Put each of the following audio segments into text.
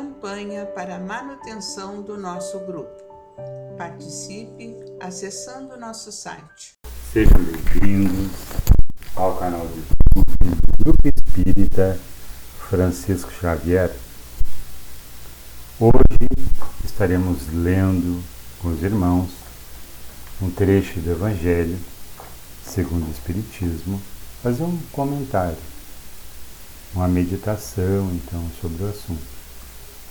campanha para a manutenção do nosso grupo. Participe acessando nosso site. Sejam bem-vindos ao canal de YouTube do Grupo Espírita Francisco Xavier. Hoje estaremos lendo com os irmãos um trecho do Evangelho segundo o Espiritismo, fazer um comentário, uma meditação então sobre o assunto.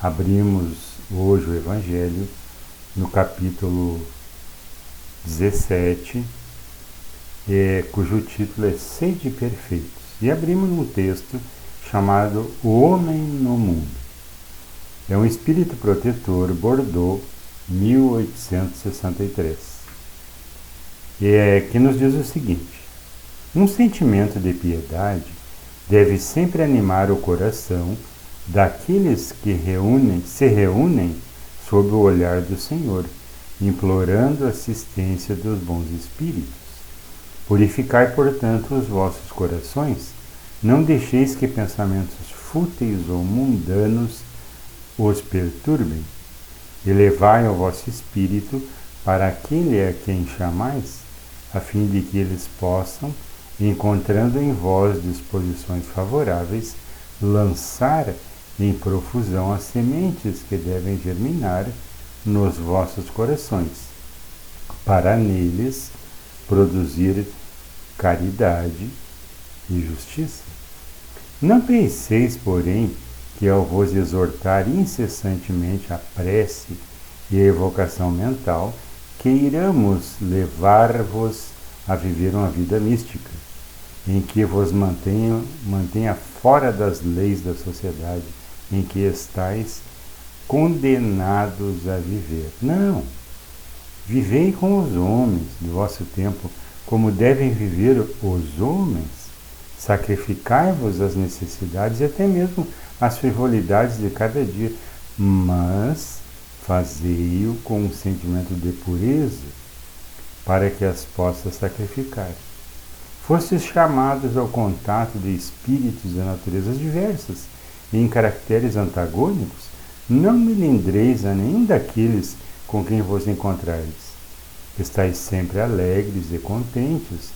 Abrimos hoje o Evangelho no capítulo 17, cujo título é Sede Perfeitos, e abrimos um texto chamado O Homem no Mundo. É um espírito protetor, Bordeaux, 1863, que nos diz o seguinte: um sentimento de piedade deve sempre animar o coração daqueles que se reúnem sob o olhar do Senhor, implorando a assistência dos bons espíritos. Purificai, portanto, os vossos corações, não deixeis que pensamentos fúteis ou mundanos os perturbem. Elevai o vosso espírito para aquele a quem chamais, a fim de que eles possam, encontrando em vós disposições favoráveis, lançar em profusão as sementes que devem germinar nos vossos corações, para neles produzir caridade e justiça. Não penseis, porém, que ao vos exortar incessantemente a prece e a evocação mental, queiramos levar-vos a viver uma vida mística, em que vos mantenha fora das leis da sociedade em que estáis condenados a viver. Não! Vivei com os homens do vosso tempo como devem viver os homens. Sacrificai-vos às necessidades e até mesmo às frivolidades de cada dia, mas fazei-o com um sentimento de pureza, para que as possa sacrificar. Fostes chamados ao contato de espíritos de naturezas diversas, em caracteres antagônicos, não melindreis a nenhum daqueles com quem vos encontrares. Estais sempre alegres e contentes,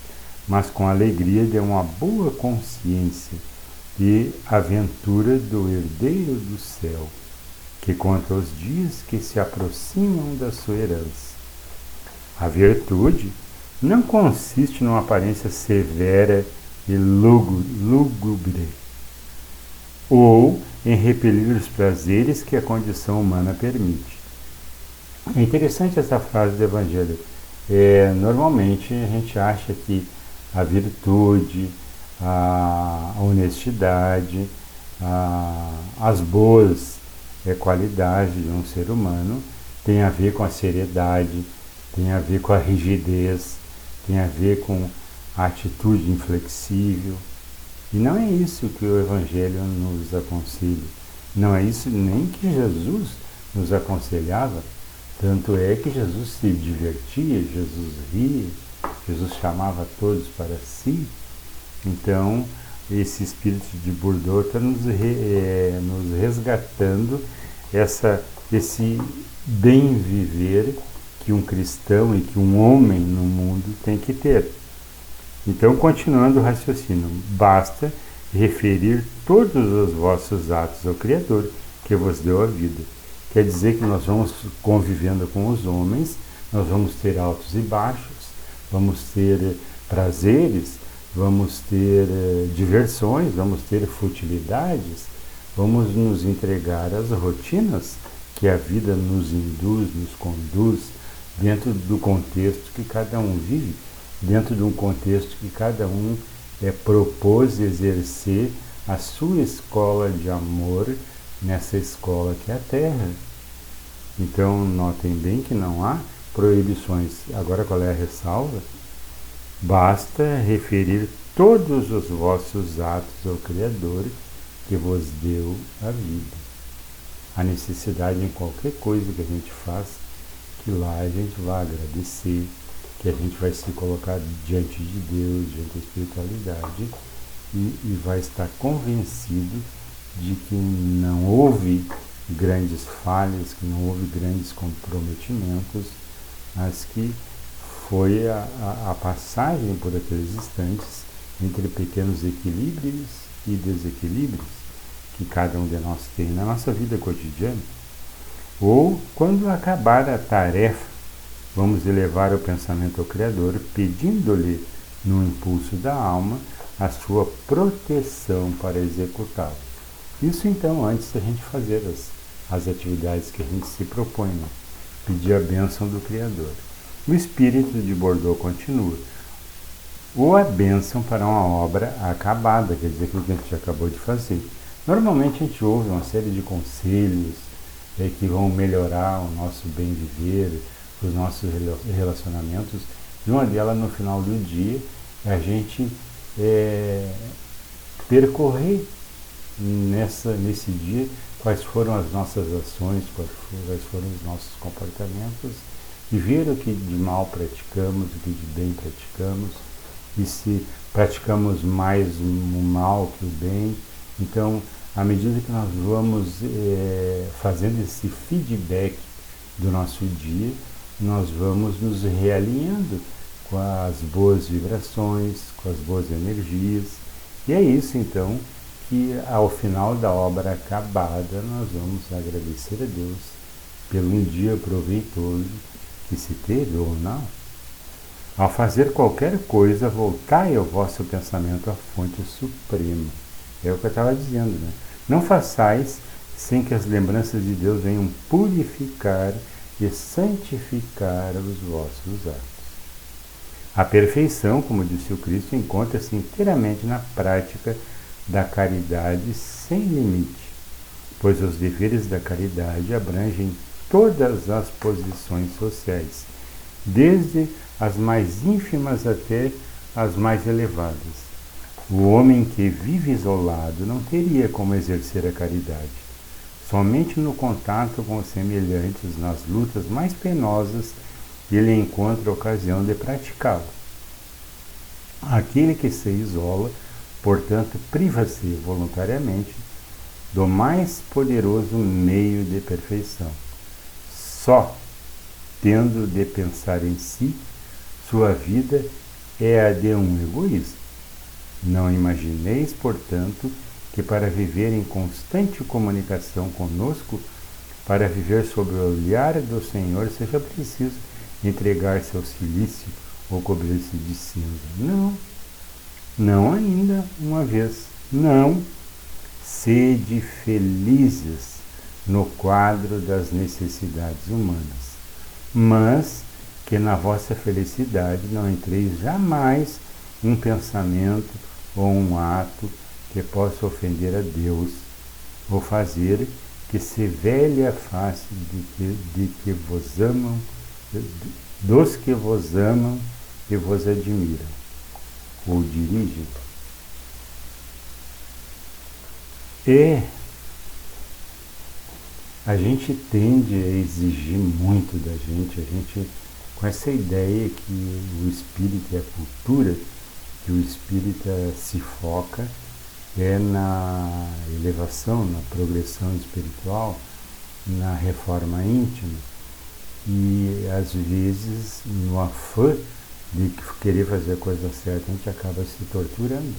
mas com a alegria de uma boa consciência e aventura do herdeiro do céu, que conta os dias que se aproximam da sua herança. A virtude não consiste numa aparência severa e lúgubre, ou em repelir os prazeres que a condição humana permite. É interessante essa frase do Evangelho. Normalmente a gente acha que a virtude, a honestidade, as boas qualidades de um ser humano tem a ver com a seriedade, tem a ver com a rigidez, tem a ver com a atitude inflexível. E não é isso que o Evangelho nos aconselha. Não é isso nem que Jesus nos aconselhava. Tanto é que Jesus se divertia, Jesus ria, Jesus chamava todos para si. Então, esse espírito de Bordeaux está nos resgatando esse bem viver que um cristão e que um homem no mundo tem que ter. Então, continuando o raciocínio, basta referir todos os vossos atos ao Criador, que vos deu a vida. Quer dizer que nós vamos convivendo com os homens, nós vamos ter altos e baixos, vamos ter prazeres, vamos ter diversões, vamos ter futilidades, vamos nos entregar às rotinas que a vida nos induz, nos conduz, dentro do contexto que cada um vive, dentro de um contexto que cada um propôs exercer a sua escola de amor nessa escola que é a Terra. Então, notem bem que não há proibições. Agora, qual é a ressalva? Basta referir todos os vossos atos ao Criador que vos deu a vida. A necessidade em qualquer coisa que a gente faça, que lá a gente vai agradecer, que a gente vai se colocar diante de Deus, diante da espiritualidade e vai estar convencido de que não houve grandes falhas, que não houve grandes comprometimentos, mas que foi a passagem por aqueles instantes entre pequenos equilíbrios e desequilíbrios que cada um de nós tem na nossa vida cotidiana. Ou, quando acabar a tarefa, vamos elevar o pensamento ao Criador, pedindo-lhe, no impulso da alma, a sua proteção para executá-lo. Isso então antes da gente fazer as atividades que a gente se propõe, né? Pedir a bênção do Criador. O espírito de Bordeaux continua. Ou a bênção para uma obra acabada, quer dizer, aquilo que a gente acabou de fazer. Normalmente a gente ouve uma série de conselhos que vão melhorar o nosso bem viver, os nossos relacionamentos. E uma delas, no final do dia, é a gente percorrer nesse dia quais foram as nossas ações, quais foram os nossos comportamentos, e ver o que de mal praticamos, o que de bem praticamos, e se praticamos mais o mal que o bem. Então, à medida que nós vamos fazendo esse feedback do nosso dia, nós vamos nos realinhando com as boas vibrações, com as boas energias. E é isso, então, que ao final da obra acabada, nós vamos agradecer a Deus pelo um dia proveitoso que se teve ou não. Ao fazer qualquer coisa, voltai ao vosso pensamento à fonte suprema. É o que eu estava dizendo, né? Não façais sem que as lembranças de Deus venham purificar e santificar os vossos atos. A perfeição, como disse o Cristo, encontra-se inteiramente na prática da caridade sem limite, pois os deveres da caridade abrangem todas as posições sociais, desde as mais ínfimas até as mais elevadas. O homem que vive isolado não teria como exercer a caridade. Somente no contato com os semelhantes, nas lutas mais penosas, ele encontra a ocasião de praticá-lo. Aquele que se isola, portanto, priva-se voluntariamente do mais poderoso meio de perfeição. Só tendo de pensar em si, sua vida é a de um egoísta. Não imagineis, portanto, que para viver em constante comunicação conosco, para viver sob o olhar do Senhor, seja preciso entregar-se ao silício ou cobrir-se de cinza. Não ainda uma vez. Não. Sede felizes no quadro das necessidades humanas, mas que na vossa felicidade não entreis jamais um pensamento ou um ato que possa ofender a Deus, ou fazer que se velhe a face de que vos amam, dos que vos amam e vos admiram, ou dirigem. A gente tende a exigir muito da gente, com essa ideia que o espírito é a cultura, que o espírita se foca na elevação, na progressão espiritual, na reforma íntima, e às vezes no afã de querer fazer a coisa certa, a gente acaba se torturando,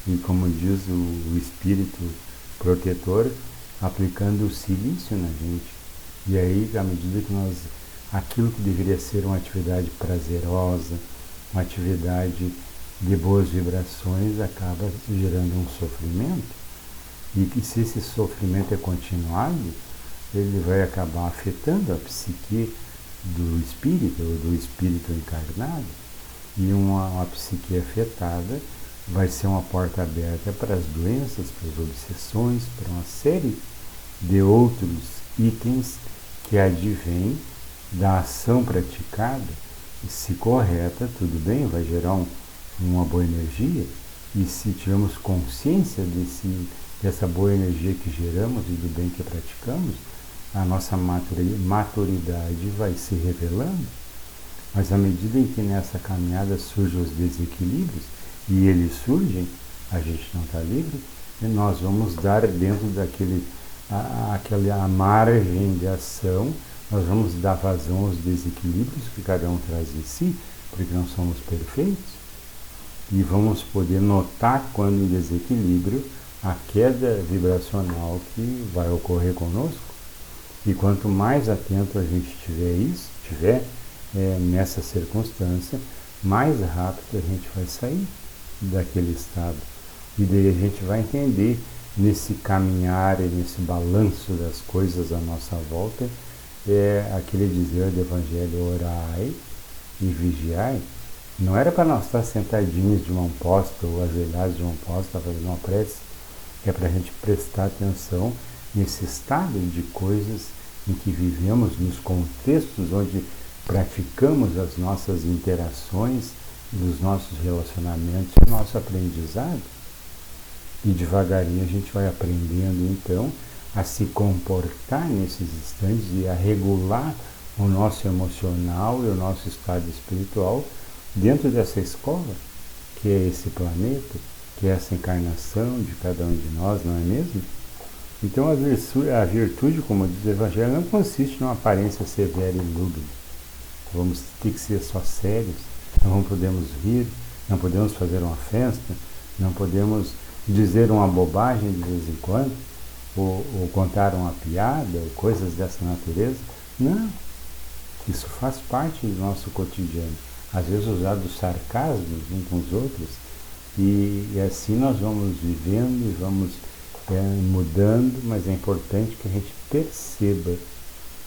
e como diz o espírito protetor, aplicando o silício na gente. E aí, à medida que aquilo que deveria ser uma atividade prazerosa, uma atividade de boas vibrações, acaba gerando um sofrimento. E que se esse sofrimento é continuado, ele vai acabar afetando a psique do espírito, ou do espírito encarnado. E uma psique afetada vai ser uma porta aberta para as doenças, para as obsessões, para uma série de outros itens que advêm da ação praticada. E se correta, tudo bem, vai gerar uma boa energia, e se tivermos consciência dessa boa energia que geramos e do bem que praticamos, a nossa maturidade vai se revelando. Mas à medida em que nessa caminhada surgem os desequilíbrios, e eles surgem, a gente não está livre, e nós vamos dar dentro aquela margem de ação, nós vamos dar vazão aos desequilíbrios que cada um traz em si, porque não somos perfeitos, e vamos poder notar quando em desequilíbrio a queda vibracional que vai ocorrer conosco. E quanto mais atento a gente tiver nessa circunstância, mais rápido a gente vai sair daquele estado. E daí a gente vai entender nesse caminhar e nesse balanço das coisas à nossa volta, aquele dizer do Evangelho, orai e vigiai. Não era para nós estar sentadinhos de mão posta ou ajoelhados de mão posta fazendo uma prece, é para a gente prestar atenção nesse estado de coisas em que vivemos, nos contextos onde praticamos as nossas interações, os nossos relacionamentos, o nosso aprendizado. E devagarinho a gente vai aprendendo então a se comportar nesses instantes e a regular o nosso emocional e o nosso estado espiritual dentro dessa escola, que é esse planeta, que é essa encarnação de cada um de nós, não é mesmo? Então a virtude, como diz o Evangelho, não consiste numa aparência severa e lúgubre. Vamos ter que ser só sérios, não podemos rir, não podemos fazer uma festa, não podemos dizer uma bobagem de vez em quando, ou contar uma piada, ou coisas dessa natureza. Não, isso faz parte do nosso cotidiano. Às vezes usados sarcasmos uns com os outros, e assim nós vamos vivendo e vamos mudando, mas é importante que a gente perceba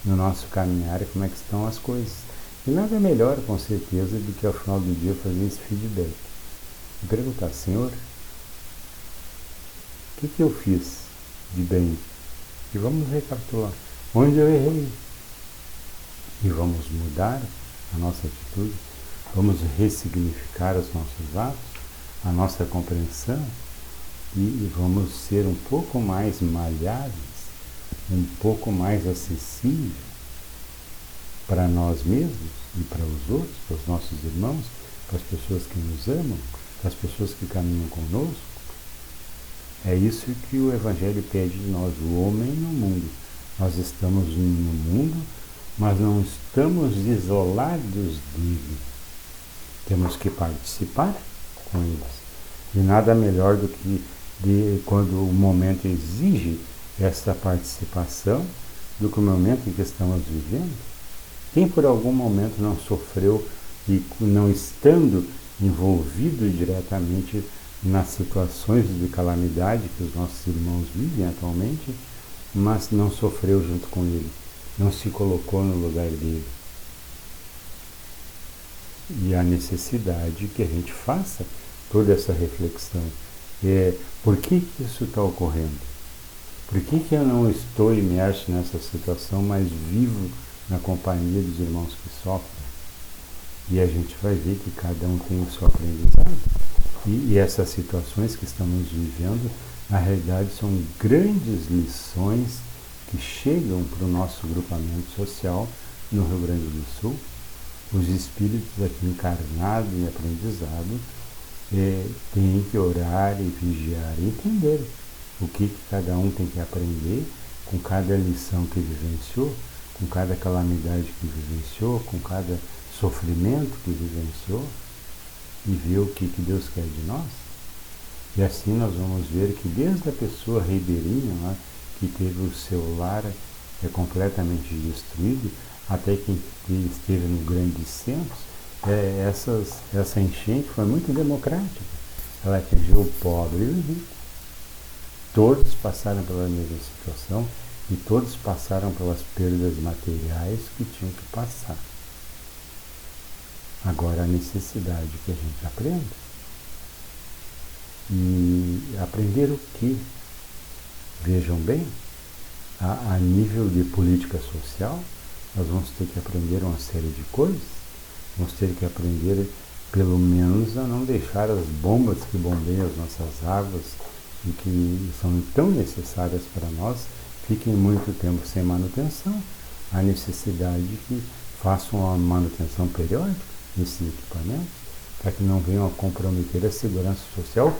no nosso caminhar como é que estão as coisas. E nada melhor, com certeza, do que ao final do dia fazer esse feedback. E perguntar, Senhor, o que eu fiz de bem? E vamos recapitular. Onde eu errei? E vamos mudar a nossa atitude, vamos ressignificar os nossos atos, a nossa compreensão, e vamos ser um pouco mais maleáveis, um pouco mais acessíveis para nós mesmos e para os outros, para os nossos irmãos, para as pessoas que nos amam, para as pessoas que caminham conosco. É isso que o Evangelho pede de nós, o homem no mundo. Nós estamos no mundo, mas não estamos isolados dele. Temos que participar com eles. E nada melhor do que quando o momento exige essa participação, do que o momento em que estamos vivendo. Quem por algum momento não sofreu e não estando envolvido diretamente nas situações de calamidade que os nossos irmãos vivem atualmente, mas não sofreu junto com ele, não se colocou no lugar dele. E a necessidade que a gente faça toda essa reflexão por que isso está ocorrendo? Por que eu não estou imerso nessa situação, mas vivo na companhia dos irmãos que sofrem? E a gente vai ver que cada um tem o seu aprendizado. E essas situações que estamos vivendo, na realidade, são grandes lições que chegam para o nosso grupamento social no Rio Grande do Sul. Os espíritos aqui encarnados em aprendizado têm que orar e vigiar e entender o que cada um tem que aprender com cada lição que vivenciou, com cada calamidade que vivenciou, com cada sofrimento que vivenciou, e ver o que Deus quer de nós. E assim nós vamos ver que desde a pessoa ribeirinha lá, que teve o seu lar completamente destruído, até quem esteve no grande centro, essa enchente foi muito democrática. Ela atingiu o pobre e o rico. Todos passaram pela mesma situação e todos passaram pelas perdas materiais que tinham que passar. Agora a necessidade que a gente aprenda. E aprender o quê? Vejam bem, a nível de política social, nós vamos ter que aprender uma série de coisas. Vamos ter que aprender, pelo menos, a não deixar as bombas que bombeiam as nossas águas e que são tão necessárias para nós, fiquem muito tempo sem manutenção. Há necessidade que façam uma manutenção periódica nesses equipamentos, para que não venham a comprometer a segurança social,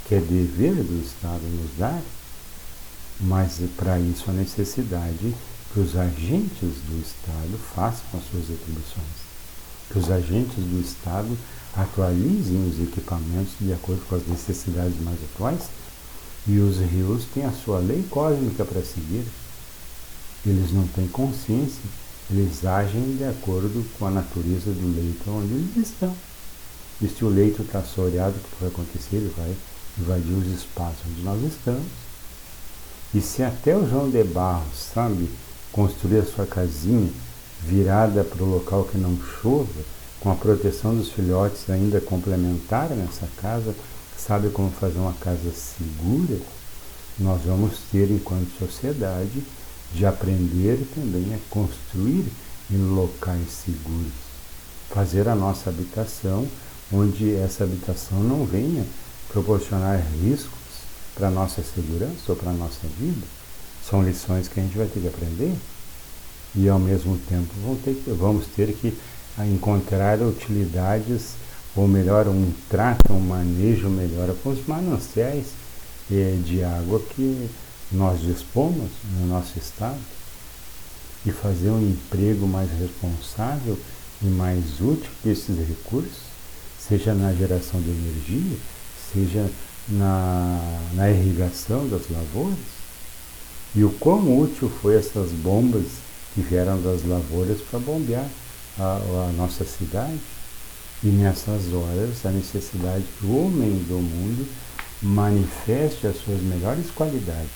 que é dever do Estado nos dar. Mas para isso há necessidade que os agentes do Estado façam as suas atribuições, que os agentes do Estado atualizem os equipamentos de acordo com as necessidades mais atuais, e os rios têm a sua lei cósmica para seguir. Eles não têm consciência, eles agem de acordo com a natureza do leito onde eles estão. E se o leito está assoreado, o que vai acontecer? Ele vai invadir os espaços onde nós estamos. E se até o João de Barros sabe construir a sua casinha virada para o local que não chova, com a proteção dos filhotes ainda complementar nessa casa, sabe como fazer uma casa segura, nós vamos ter, enquanto sociedade, de aprender também a construir em locais seguros. Fazer a nossa habitação, onde essa habitação não venha proporcionar riscos para a nossa segurança ou para a nossa vida. São lições que a gente vai ter que aprender e, ao mesmo tempo, vamos ter que encontrar utilidades, ou melhor, um trato, um manejo melhor com os mananciais de água que nós dispomos no nosso estado, e fazer um emprego mais responsável e mais útil desses recursos, seja na geração de energia, seja na irrigação das lavouras. E o quão útil foi essas bombas que vieram das lavouras para bombear a nossa cidade. E nessas horas, a necessidade que o homem do mundo manifeste as suas melhores qualidades.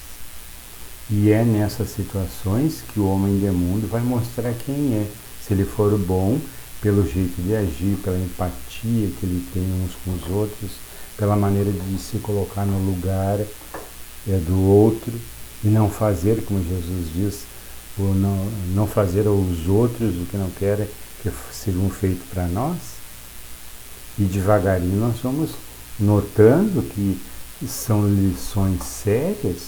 E é nessas situações que o homem do mundo vai mostrar quem é. Se ele for bom, pelo jeito de agir, pela empatia que ele tem uns com os outros, pela maneira de se colocar no lugar do outro, e não fazer, como Jesus diz, ou não fazer aos outros o que não querem que sejam feito para nós. E devagarinho nós vamos notando que são lições sérias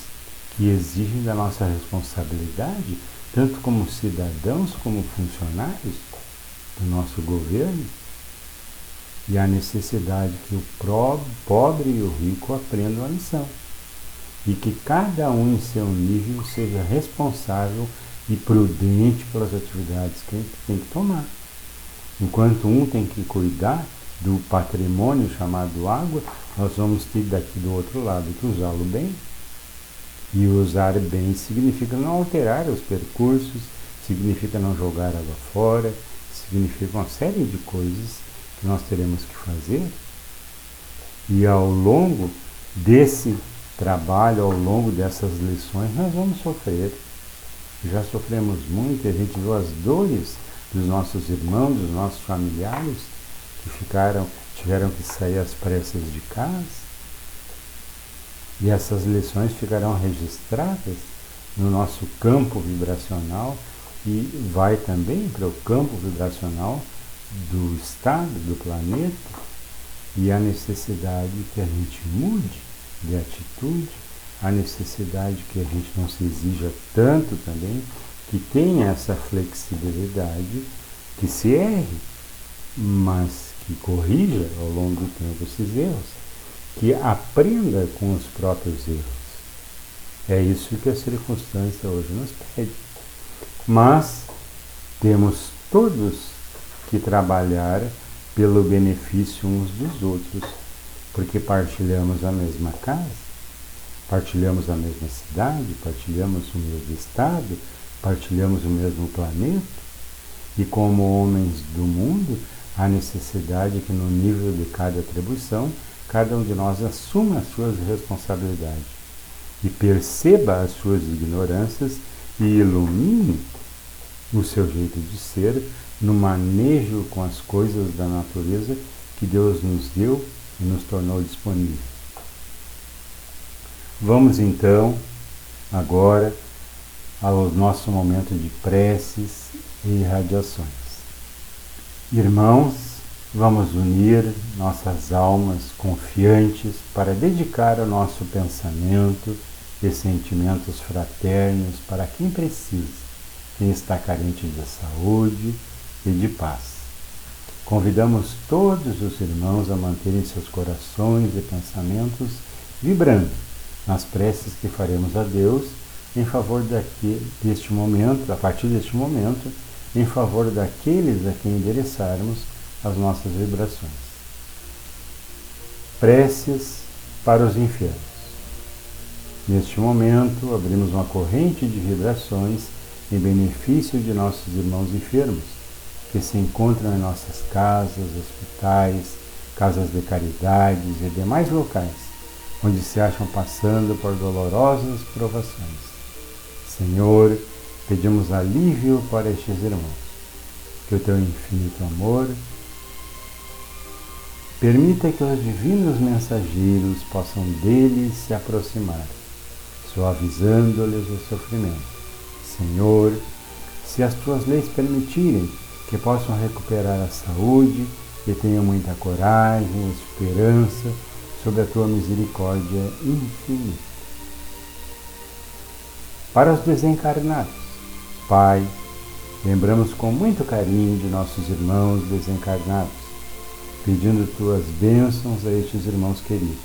que exigem da nossa responsabilidade, tanto como cidadãos como funcionários do nosso governo, e a necessidade que o pobre e o rico aprendam a lição, e que cada um em seu nível seja responsável e prudente pelas atividades que tem que tomar. Enquanto um tem que cuidar do patrimônio chamado água, nós vamos ter daqui do outro lado que usá-lo bem. E usar bem significa não alterar os percursos, significa não jogar água fora, significa uma série de coisas que nós teremos que fazer. E ao longo desse trabalho, ao longo dessas lições, nós vamos sofrer. Já sofremos muito, a gente viu as dores dos nossos irmãos, dos nossos familiares, que tiveram que sair às pressas de casa. E essas lições ficarão registradas no nosso campo vibracional e vai também para o campo vibracional do estado, do planeta, e a necessidade que a gente mude de atitude, a necessidade que a gente não se exija tanto também, que tenha essa flexibilidade, que se erre, mas que corrija ao longo do tempo esses erros, que aprenda com os próprios erros. É isso que a circunstância hoje nos pede. Mas temos todos que trabalhar pelo benefício uns dos outros, porque partilhamos a mesma casa, partilhamos a mesma cidade, partilhamos o mesmo estado, partilhamos o mesmo planeta, e como homens do mundo, há necessidade que no nível de cada atribuição, cada um de nós assuma as suas responsabilidades e perceba as suas ignorâncias e ilumine o seu jeito de ser no manejo com as coisas da natureza que Deus nos deu e nos tornou disponível. Vamos então agora ao nosso momento de preces e irradiações. Irmãos, vamos unir nossas almas confiantes para dedicar o nosso pensamento e sentimentos fraternos para quem precisa, quem está carente de saúde e de paz. Convidamos todos os irmãos a manterem seus corações e pensamentos vibrando nas preces que faremos a Deus em favor deste momento, a partir deste momento, em favor daqueles a quem endereçarmos as nossas vibrações. Preces para os enfermos. Neste momento, abrimos uma corrente de vibrações em benefício de nossos irmãos enfermos, que se encontram em nossas casas, hospitais, casas de caridades e demais locais, onde se acham passando por dolorosas provações. Senhor, pedimos alívio para estes irmãos. Que o teu infinito amor permita que os divinos mensageiros possam deles se aproximar, suavizando-lhes o sofrimento. Senhor, se as tuas leis permitirem que possam recuperar a saúde e tenham muita coragem e esperança sob a tua misericórdia infinita. Para os desencarnados, Pai, lembramos com muito carinho de nossos irmãos desencarnados, pedindo tuas bênçãos a estes irmãos queridos,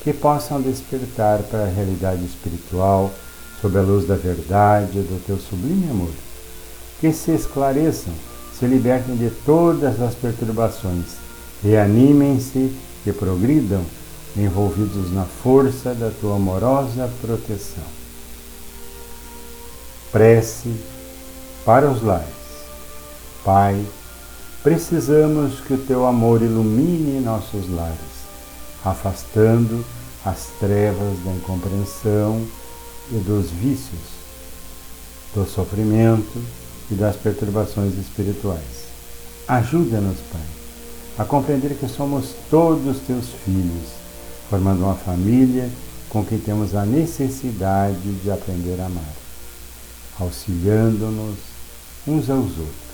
que possam despertar para a realidade espiritual sob a luz da verdade e do teu sublime amor, que se esclareçam, se libertem de todas as perturbações, reanimem-se e progridam, envolvidos na força da tua amorosa proteção. Prece para os lares. Pai, precisamos que o teu amor ilumine nossos lares, afastando as trevas da incompreensão e dos vícios, do sofrimento e das perturbações espirituais. Ajuda-nos, Pai, a compreender que somos todos teus filhos, formando uma família com quem temos a necessidade de aprender a amar, auxiliando-nos uns aos outros.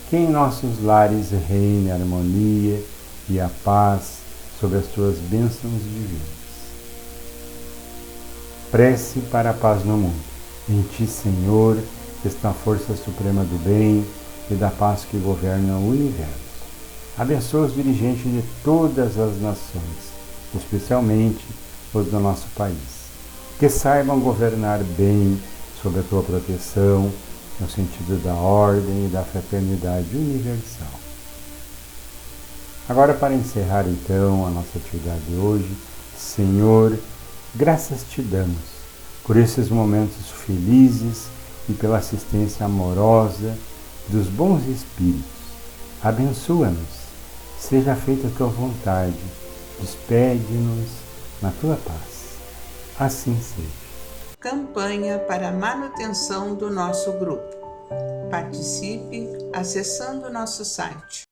Que em nossos lares reine a harmonia e a paz sob as tuas bênçãos divinas. Prece para a paz no mundo. Em ti, Senhor, está a força suprema do bem e da paz que governa o universo. Abençoa os dirigentes de todas as nações, especialmente os do nosso país, que saibam governar bem sob a tua proteção, no sentido da ordem e da fraternidade universal. Agora, para encerrar então a nossa atividade de hoje, Senhor, graças te damos por esses momentos felizes e pela assistência amorosa dos bons espíritos. Abençoa-nos, seja feita a tua vontade, despede-nos na tua paz. Assim seja. Campanha para a manutenção do nosso grupo. Participe acessando nosso site